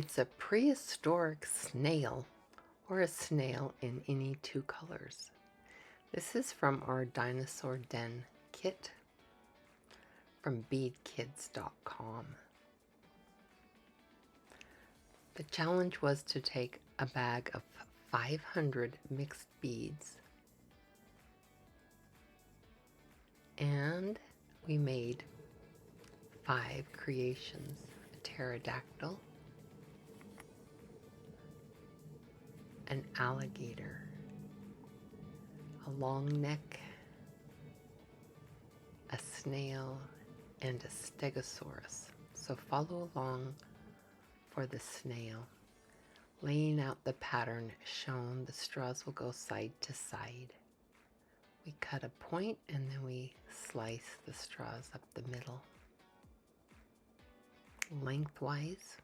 It's a prehistoric snail, or a snail in any two colors. This is from our Dinosaur Den Kit from beadkids.com. The challenge was to take a bag of 500 mixed beads, and we made 5 creations: a pterodactyl, an alligator, a long neck, a snail, and a stegosaurus. So follow along for the snail. Laying out the pattern shown, the straws will go side to side. We cut a point and then we slice the straws up the middle. Lengthwise,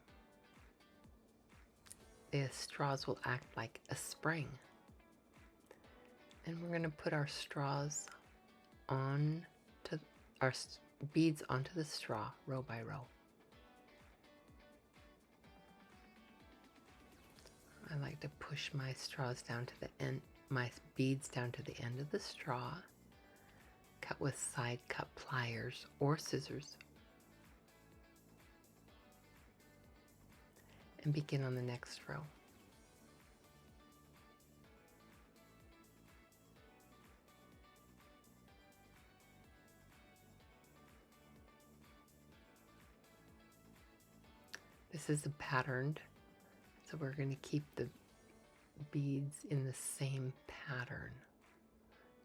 the straws will act like a spring. And we're going to put our straws on to our beads onto the straw, row by row. I like to push my straws down to the end, my beads down to the end of the straw. Cut with side cut pliers or scissors. And begin on the next row. This is a patterned, so we're going to keep the beads in the same pattern,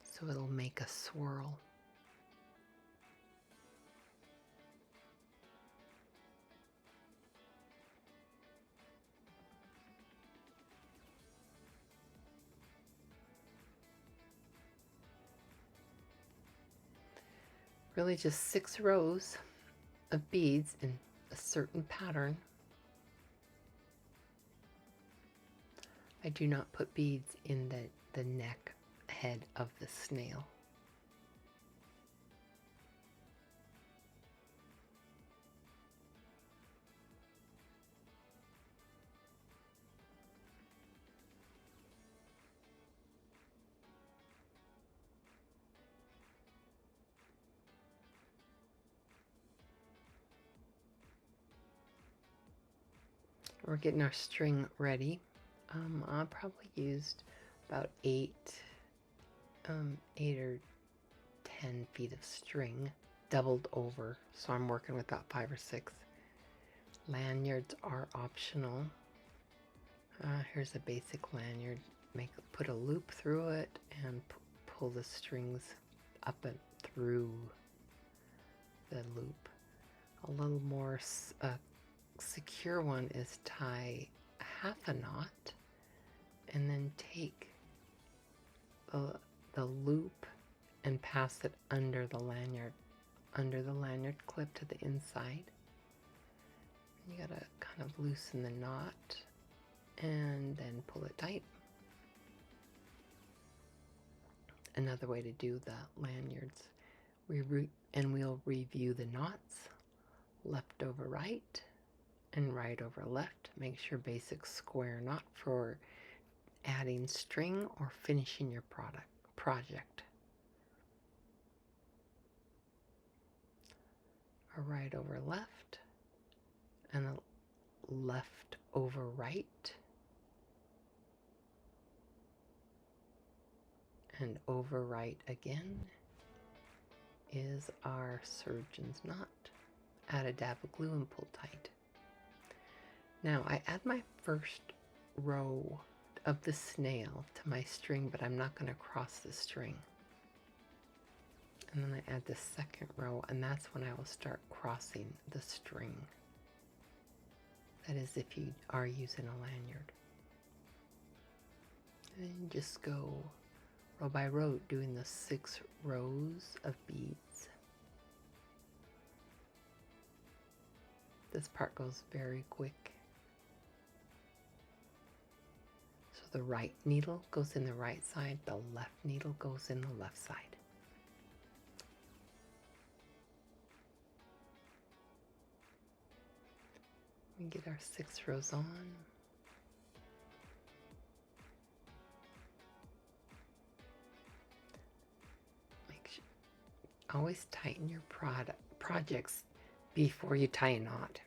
so it'll make a swirl. Really just 6 rows of beads in a certain pattern. I do not put beads in the neck head of the snail. We're getting our string ready. I probably used about 8 or 10 feet of string, doubled over, so I'm working with about 5 or 6. Lanyards are optional. Here's a basic lanyard. Put a loop through it and pull the strings up and through the loop. A little more secure one is tie half a knot and then take the loop and pass it under the lanyard clip to the inside. You gotta kind of loosen the knot and then pull it tight. Another way to do the lanyards, we'll review the knots, left over right and right over left. Make sure basic square knot for adding string or finishing your project. A right over left and a left over right and over right again is our surgeon's knot. Add a dab of glue and pull tight. Now I add my first row of the snail to my string, but I'm not going to cross the string. And then I add the second row, and that's when I will start crossing the string. That is if you are using a lanyard. And just go row by row, doing the 6 rows of beads. This part goes very quick. So the right needle goes in the right side, the left needle goes in the left side. We get our 6 rows on. Make sure, always tighten your projects before you tie a knot.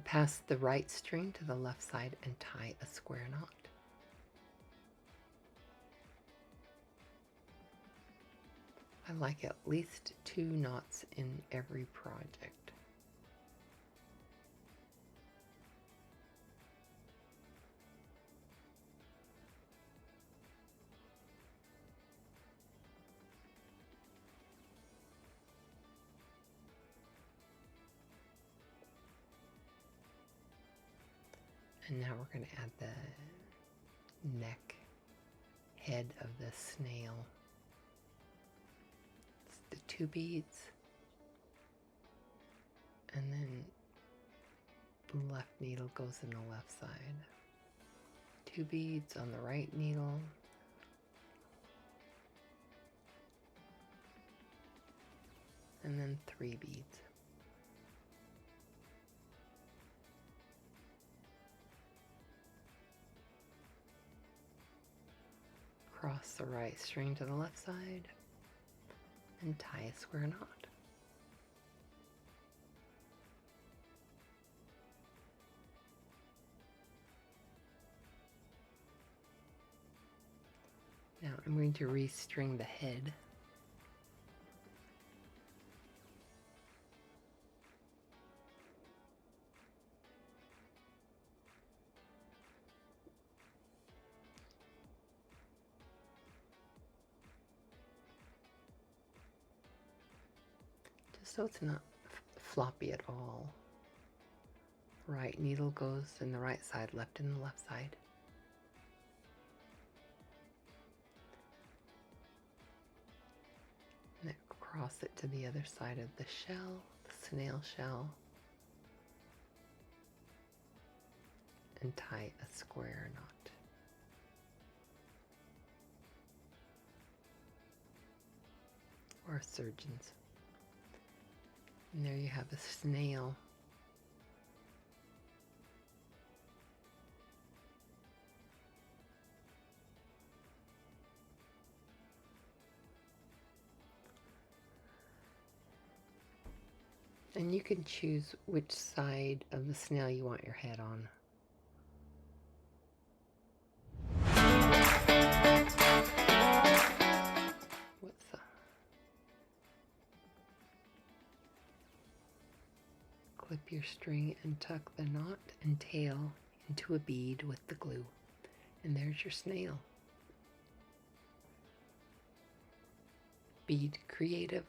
Pass the right string to the left side and tie a square knot. I like at least 2 knots in every project. And now we're going to add the neck head of the snail. It's the 2 beads, and then the left needle goes in the left side. 2 beads on the right needle. And then 3 beads. Cross the right string to the left side and tie a square knot. Now I'm going to restring the head. So it's not floppy at all. Right needle goes in the right side, left in the left side. And then cross it to the other side of the shell, the snail shell, and tie a square knot. Or a surgeon's. And there you have a snail. And you can choose which side of the snail you want your head on. What's that? Clip your string and tuck the knot and tail into a bead with the glue. And there's your snail. Be creative.